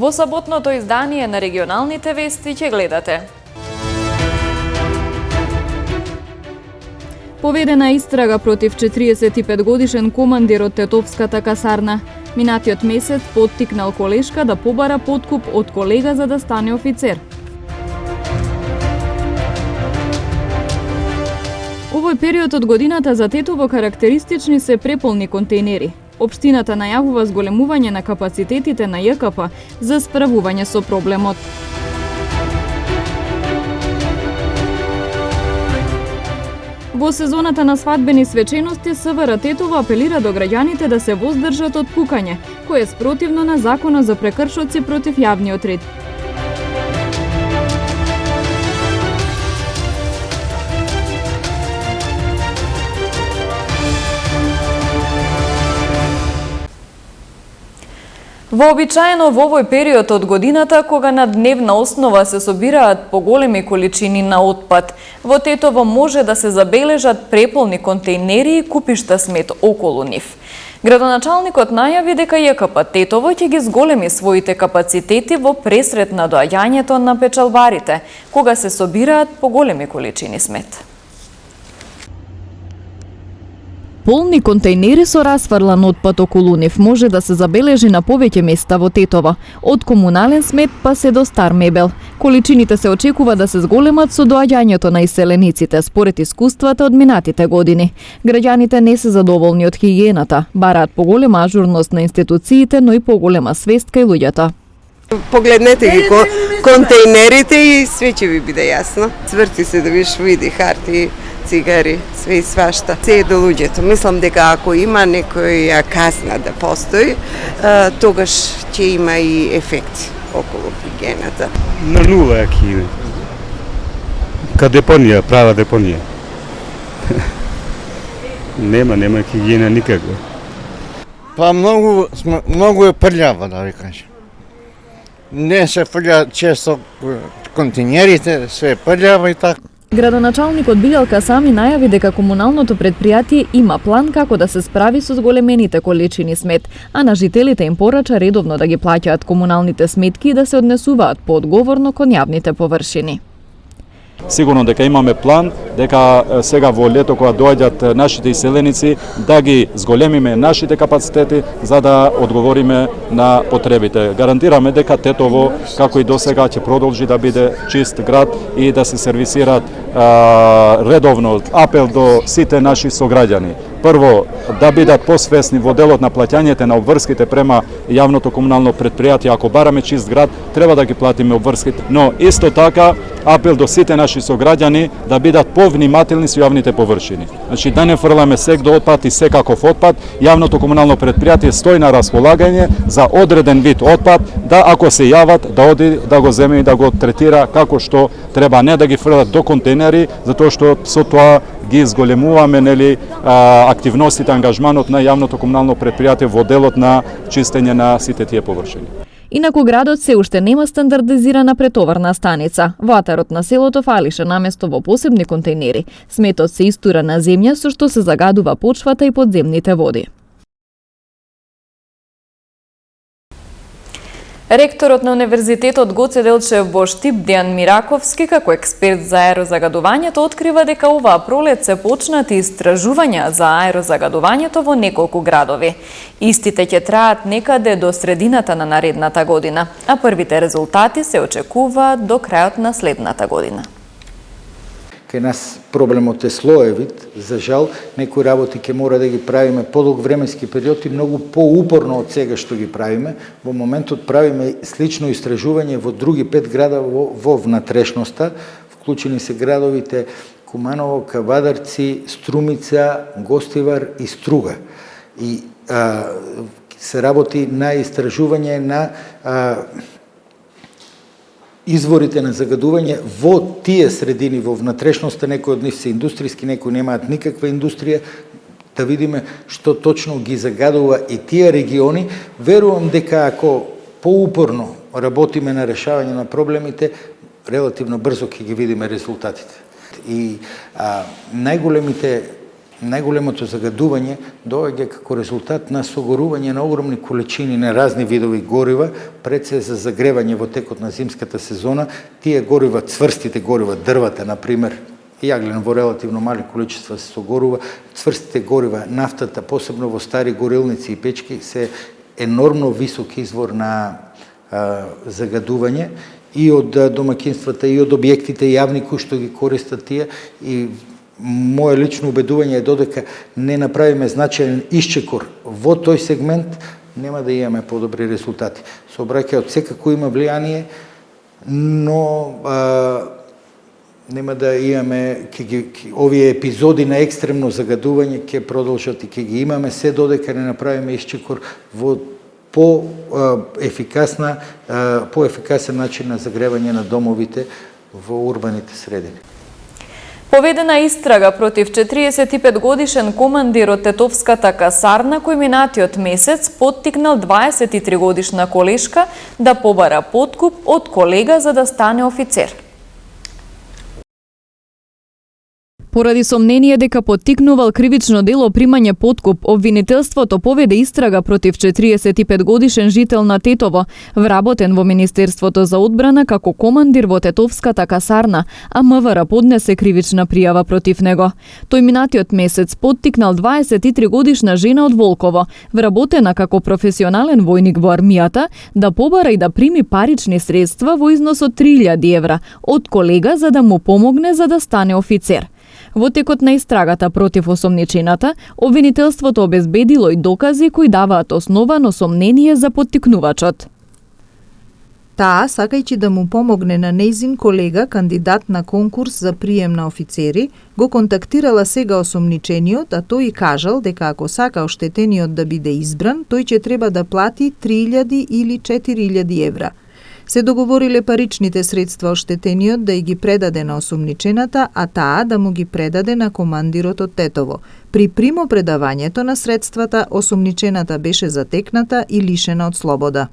Во саботното издание на регионалните вести ќе гледате. Поведена истрага против 45-годишен командир од Тетовската касарна. Минатиот месец поттикнал колешка да побара подкуп од колега за да стане офицер. Овој период од годината за Тетово карактеристични се преполни контейнери. Општината најавува зголемување на капацитетите на ЈКП за справување со проблемот. Во сезоната на свадбени свечености СВР Тетово апелира до граѓаните да се воздржат од пукање, кое е спротивно на законот за прекршоци против јавниот ред. Вообичаено во овој период од годината, кога на дневна основа се собираат поголеми количини на отпад, во Тетово може да се забележат преполни контейнери и купишта смет околу нив. Градоначалникот најави дека ЈКП Тетово ќе ги зголеми своите капацитети во пресрет на доаѓањето на печалбарите, кога се собираат поголеми количини смет. Полни контейнери со расфрлан отпад околу нив може да се забележи на повеќе места во Тетово, од комунален смет па се до стар мебел. Количините се очекува да се зголемат со доаѓањето на иселениците, според искуствата од минатите години. Граѓаните не се задоволни од хигиената, бараат поголема ажурност на институциите, но и поголема свест кај луѓето. Погледнете ги контейнерите и све ќе ви биде јасно. Цврти се да виш види харти, цигари, све и свашта. Се е до луѓето. Мислам дека ако има некоја казна да постои, тогаш ќе има и ефект околу хигиената. На нула е ки. Ка депонија, права депонија. Нема хигиена никаква. Па многу е прљава, да ви кажам. Не се фрља често контейнерите, све е прљава и така. Градоначалникот Билјалка Сами најави дека комуналното предпријатие има план како да се справи со зголемените количини смет, а на жителите им порача редовно да ги плаќаат комуналните сметки и да се однесуваат поодговорно кон јавните површини. Сигурно дека имаме план, дека сега во лето кога доаѓаат нашите иселеници, да ги зголемиме нашите капацитети за да одговориме на потребите. Гарантираме дека Тетово, како и досега, ќе продолжи да биде чист град и да се сервисираат редовно. Апел до сите наши сограѓани. Прво, да бидат посвесни во делот на плаќањето на обврските према јавното комунално предпријатие. Ако бараме чист град, треба да ги платиме обврските. Но исто така, апел до сите наши сограѓани да бидат повнимателни со јавните површини. Значи, да не фрламе сек до отпад и секаков отпад. Јавното комунално предпријатие стои на располагање за одреден вид отпад, да ако се јават, да оди да го земе и да го третира како што треба, не да ги фрлат до контейнери, затоа што со тоа ги зголемуваме активностите, ангажманот на јавното комунално предпријатие во делот на чистење на сите тие површини. Инаку градот се уште нема стандардизирана претоварна станица. Ватарот на селото фалише наместо во посебни контейнери. Сметот се истура на земја со што се загадува почвата и подземните води. Ректорот на Универзитетот Гоце Делчев во Штип Дејан Мираковски, како експерт за аерозагадувањето, открива дека оваа пролет се почнати истражувања за аерозагадувањето во неколку градови. Истите ќе траат некаде до средината на наредната година, а првите резултати се очекуваат до крајот на следната година. Кај нас проблемот е слоевит, за жал, некои работи ќе мора да ги правиме подолг временски период и многу поупорно од сега што ги правиме. Во моментот правиме слично истражување во други 5 града во внатрешноста, вклучени се градовите Куманово, Кавадарци, Струмица, Гостивар и Струга. И се работи на истражување на изворите на загадување во тие средини, во внатрешноста. Некои од нив се индустријски, некои немаат никаква индустрија, да видиме што точно ги загадува и тие региони. Верувам дека ако поупорно работиме на решавање на проблемите, релативно брзо ќе ги видиме резултатите. И најголемите најголемото загадување доаѓа како резултат на согорување на огромни количини на разни видови горива, пред се за загревање во текот на зимската сезона. Тие горива, цврстите горива, дрвата, например, јаглен во релативно мали количества се согорува, цврстите горива, нафтата, посебно во стари горилници и печки, се енормно висок извор на загадување и од домаќинствата, и од објектите јавни кои што ги користат тие. И моje лично убедување е додека не направиме значаен исчекор во тој сегмент, нема да имаме подобри резултати. Сообраќајот секако има влијание, но нема да имаме овие епизоди на екстремно загадување ќе продолжат и ќе ги имаме се додека не направиме исчекор во по-ефикасен начин на загревање на домовите во урбаните средини. Поведена истрага против 45-годишен командир од Тетовската касарна кој минатиот месец поттикнал 23-годишна колешка да побара подкуп од колега за да стане офицер. Поради сомнение дека поттикнувал кривично дело примање подкуп, обвинителството поведе истрага против 45-годишен жител на Тетово, вработен во Министерството за одбрана како командир во Тетовската касарна, а МВР поднесе кривична пријава против него. Тој минатиот месец поттикнал 23-годишна жена од Волково, вработена како професионален војник во армијата, да побара и да прими парични средства во износ од 3000 евра од колега за да му помогне за да стане офицер. Во текот на истрагата против осомничената, обвинителството обезбедило и докази кои даваат основано сомнение за поттикнувачот. Таа, сакајќи да му помогне на нејзин колега, кандидат на конкурс за прием на офицери, го контактирала сега осомничениот, а тој и кажал дека ако сака оштетениот да биде избран, тој ќе треба да плати 3000 или 4000 евра. Се договориле паричните средства оштетениот да ги предаде на осомничената, а таа да му ги предаде на командирот од Тетово. При примопредавањето на средствата, осомничената беше затекната и лишена од слобода.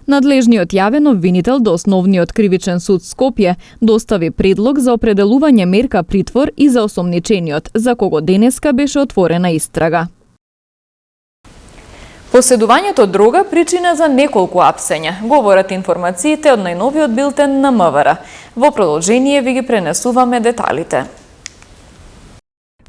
Надлежниот јавен обвинител до Основниот кривичен суд Скопје достави предлог за определување мерка притвор и за осомничениот, за кого денеска беше отворена истрага. Поседувањето дрога причина за неколку апсења, говорат информациите од најновиот билтен на МВР. Во продолжение ви ги пренесуваме деталите.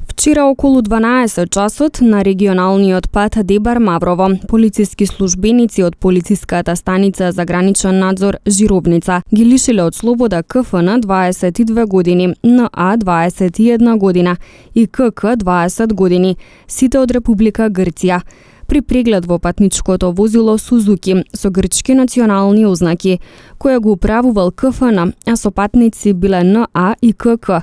Вчера околу 12 часот на регионалниот пат Дебар-Маврово, полициски службеници од полициската станица за граничен надзор Жировница ги лишиле од слобода КФН 22 години, НА 21 година и КК 20 години, сите од Република Грција. При преглед во патничкото возило Сузуки со грчки национални ознаки, која го управувал КФН, а со патници биле НА и КК.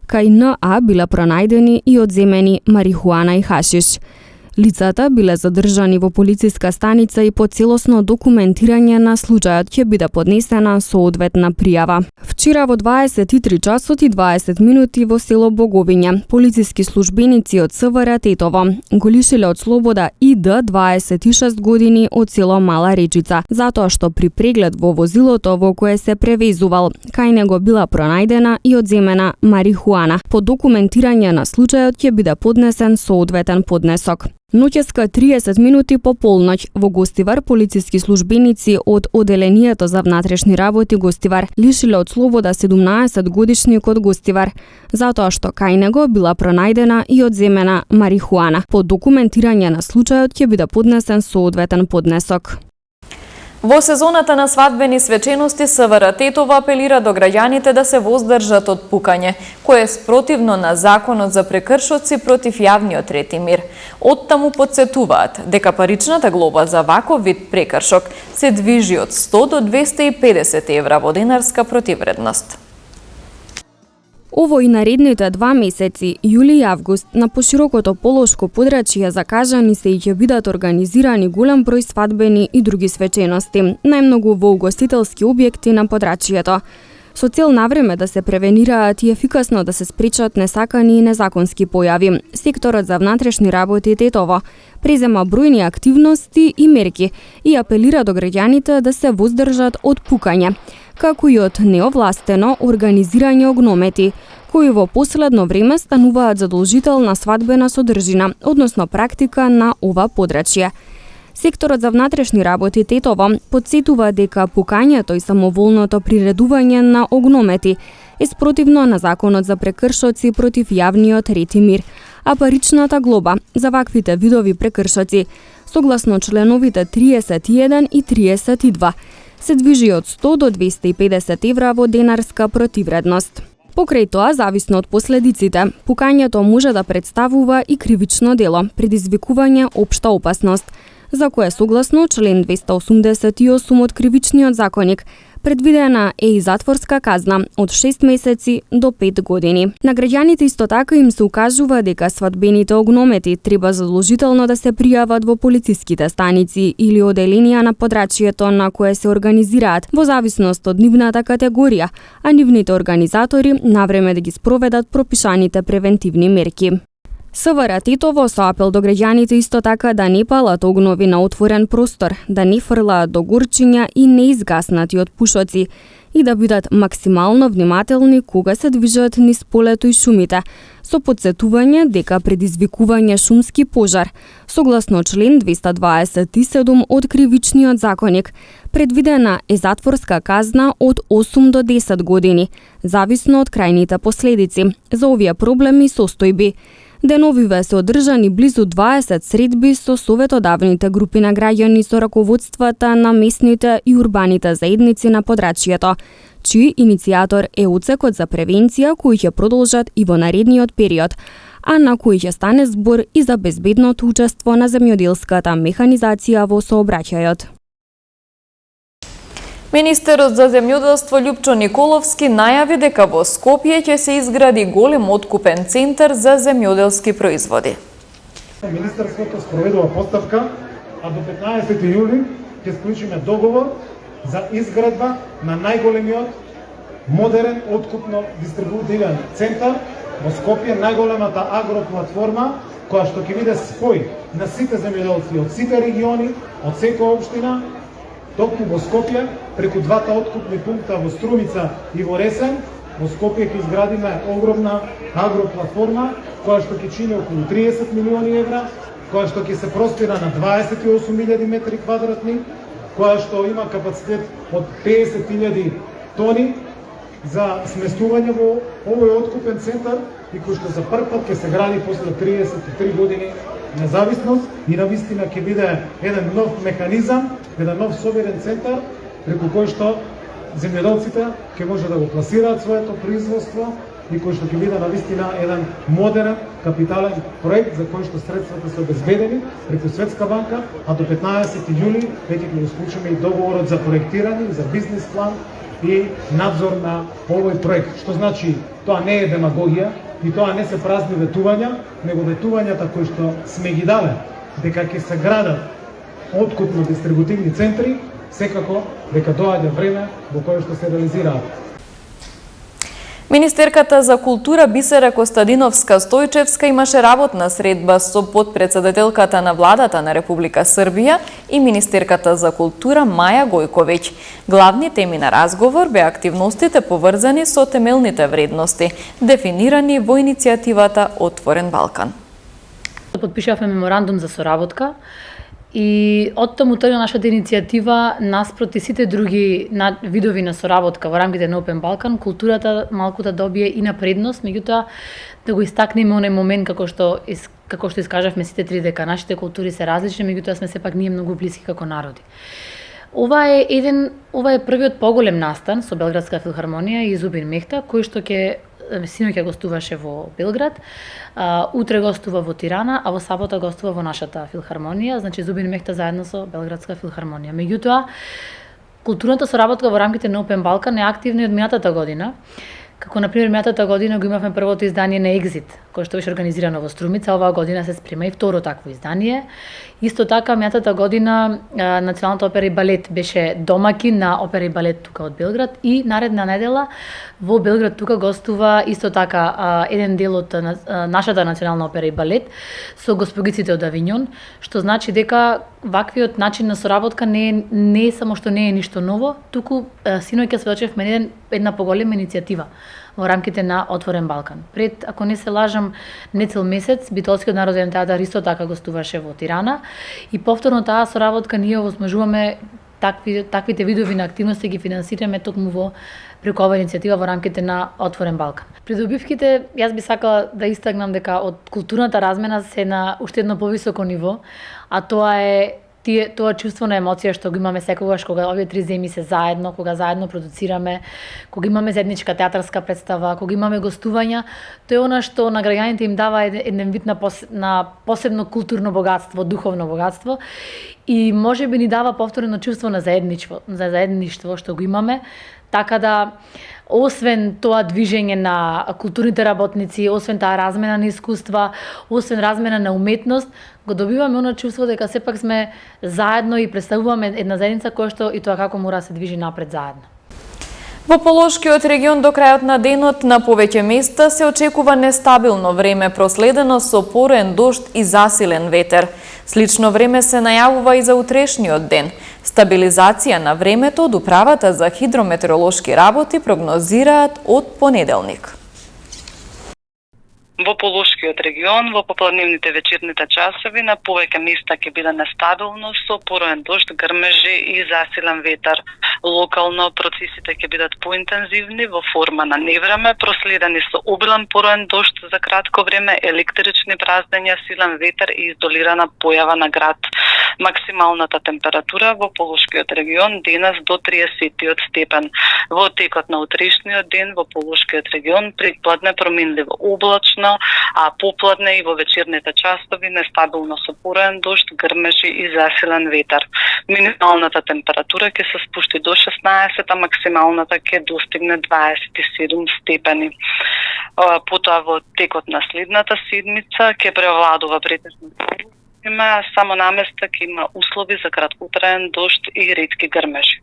Кај НА биле пронајдени и одземени марихуана и хашиш. Лицата биле задржани во полициска станица и по целосно документирање на случајот ќе биде поднесена соодветна пријава. Вчера во 23 часот и 20 минути во село Боговиња, полициски службеници од СВР Тетово го лишиле од слобода ИД 26 години од село Мала Речица, затоа што при преглед во возилото во кое се превезувал, кај него била пронајдена и одземена марихуана. По документирање на случајот ќе биде поднесен соодветен поднесок. Ноќеска 30 минути по полноќ во Гостивар полициски службеници од Оделенијето за внатрешни работи Гостивар лишиле од слобода 17 годишникот Гостивар, затоа што кај него била пронајдена и одземена марихуана. По документирање на случајот ќе биде поднесен соодветен поднесок. Во сезоната на свадбени свечености СВР Тетово апелира до граѓаните да се воздржат од пукање, кое е спротивно на законот за прекршоци против јавниот ред и мир. Оттаму потсетуваат дека паричната глоба за ваков вид прекршок се движи од 100 до 250 евра во денарска противредност. Ово и наредните 2 месеци, јули и август, на поширокото полошко подрачје закажани се и ќе бидат организирани голем број свадбени и други свечености, најмногу во угостителски објекти на подрачјето, со цел навреме да се превенираат и ефикасно да се спречат несакани и незаконски појави. Секторот за внатрешни работи Тетово презема бројни активности и мерки и апелира до граѓаните да се воздржат од пукање, како и од неовластено организирање огномети, кои во последно време стануваат задолжител на свадбена содржина, односно практика на ова подрачје. Секторот за внатрешни работи Тетово подсетува дека пукањето и самоволното приредување на огномети е спротивно на законот за прекршоци против јавниот ред и мир, а паричната глоба за ваквите видови прекршоци, согласно членовите 31 и 32, се движи од 100 до 250 евра во денарска противредност. Покрај тоа, зависно од последиците, пукањето може да представува и кривично дело, предизвикување општа опасност, за кое согласно член 288 од Кривичниот законник предвидена е и затворска казна од 6 месеци до 5 години. На граѓаните исто така им се укажува дека свадбените огномети треба задолжително да се пријават во полициските станици или оделенија на подрачјето на кое се организираат во зависност од нивната категорија, а нивните организатори навреме да ги спроведат пропишаните превентивни мерки. СВР Тетово со апел до граѓаните исто така да не палат огнови на отворен простор, да не фрлаат до горчиња и неизгаснати од пушоци и да бидат максимално внимателни кога се движат низ полето и шумите, со подсетување дека предизвикување шумски пожар, согласно член 227 од Кривичниот законник, предвидена е затворска казна од 8 до 10 години, зависно од крајните последици за овие проблеми и состојби. Деновиве се одржани близу 20 средби со советодавните групи на граѓани со раководствата на местните и урбаните заедници на подрачјето, чиј иницијатор е Оцекот за превенција кои ќе продолжат и во наредниот период, а на кои ќе стане збор и за безбедното учество на земјоделската механизација во сообраќајот. Министерот за земјоделство Љупчо Николовски најави дека во Скопје ќе се изгради голем откупен центар за земјоделски производи. Министерството спроведува постапка, а до 15 јули ќе склучиме договор за изградба на најголемиот модерен откупно дистрибутивен центар во Скопје, најголемата агроплатформа која што ќе биде спој на сите земјоделци од сите региони, од секоја општина, токму во Скопје, преку двата откупни пункта во Струмица и во Ресен, во Скопје ќе изградиме огромна агроплатформа, која што ќе чини околу 30 милиони евра, која што ќе се простира на 28.000 метри квадратни, која што има капацитет од 50.000 тони за сместување во овој откупен центар и кој што за прв пат ќе се гради после 33 години независност и навистина ќе биде еден нов механизам, еден нов соберен центар преку кој што земјоделците ќе може да го пласираат своето производство и кој што ќе биде навистина еден модерен капитален проект за кој што средствата се обезбедени преку Светска банка, а до 15 јули веќе ќе го склучиме и договорот за проектирање, за бизнес план и надзор на овој проект. Што значи, тоа не е демагогија и тоа не се празни ветувања, него ветувањата кои што сме ги дале дека ќе се градат откупно дистрибутивни центри, секако дека доаѓа време во кое што се реализираат. Министерката за култура Бисера Костадиновска-Стојчевска имаше работна средба со подпредседателката на владата на Република Србија и министерката за култура Маја Гојковиќ. Главни теми на разговор беа активностите поврзани со темелните вредности, дефинирани во иницијативата Отворен Балкан. Подпишавме меморандум за соработка и од таму тргна нашата иницијатива наспроти сите други видови на соработка во рамките на Open Balkan, културата малку да добие и на предност, меѓутоа да го истакнеме оној момент како што искажавме сите три дека нашите култури се различни, меѓутоа сме сепак ние многу блиски како народи. Ова е првиот поголем настан со Белградска филхармонија и Зубин Мехта, кој што синоќа гостуваше во Белград, утре гостува во Тирана, а во сабота гостува во нашата филхармонија, значи Зубин Мехта заедно со Белградска филхармонија. Меѓутоа, културната соработка во рамките на Open Balkan е активна и од минатата година. Како, например, минатата година го имавме првото издание на Екзит, кој што беше организирано во Струмица, оваа година се спрема и второ такво издание. Исто така, минатата година Националната опера и балет беше домакин на опера и балет тука од Белград и наредна недела во Белград тука гостува исто така еден дел од нашата Национална опера и балет со госпогиците од Авиньон, што значи дека ваквиот начин на соработка не е само што не е ништо ново, туку синоќа сведочевме една поголема иницијатива во рамките на Отворен Балкан. Пред, ако не се лажам, не цел месец, Битолскиот народен театар исто така гостуваше во Тирана и повторно таа соработка ние овозможуваме таквите видови на активности ги финансираме токму во преку ова иницијатива во рамките на Отворен Балкан. Придобивките, јас би сакала да истакнам дека од културната размена се на уште едно повисоко ниво, а тоа е тоа чувство на емоција што го имаме секогаш кога овие три земји се заедно, кога заедно продуцираме, кога имаме заедничка театарска представа, кога имаме гостувања, тоа е она што на граѓаните им дава еден вид на посебно културно богатство, духовно богатство и можеби ни дава повторено чувство на заедништво што го имаме, така да освен тоа движење на културните работници, освен таа размена на искуства, освен размена на уметност, го добиваме оно чувство дека сепак сме заедно и представуваме една заедница која што и тоа како мора да се движи напред заедно. Во Полошкиот регион до крајот на денот на повеќе места се очекува нестабилно време проследено со пороен дожд и засилен ветер. Слично време се најавува и за утрешниот ден. Стабилизација на времето од Управата за хидрометеоролошки работи прогнозираат од понеделник. Во Полошкиот регион, во поплавнивните вечерните часови, на повеќе места ќе биде нестабилно со пороен дожд, грмежи и засилен ветер. Локално процесите ќе бидат поинтензивни во форма на невреме, проследени со обилен пороен дожд за кратко време, електрични празнења, силен ветер и изолирана појава на град. Максималната температура во Полошкиот регион денес до 30 степен. Во текот на утрешниот ден во Полошкиот регион предпладне променливо облачно, а попладне и во вечерните часови нестабилно со пороен дожд, грмежи и засилен ветер. Минималната температура ќе се спушти до 16, а максималната ќе достигне 27 степени. Потоа во текот на следната седмица ќе превладува претежно има само наместа ќе има услови за краткотраен дожд и ретки грмежи.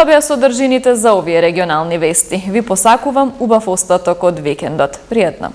Тоа беа содржините за овие регионални вести. Ви посакувам убав остаток од викендот. Пријатно!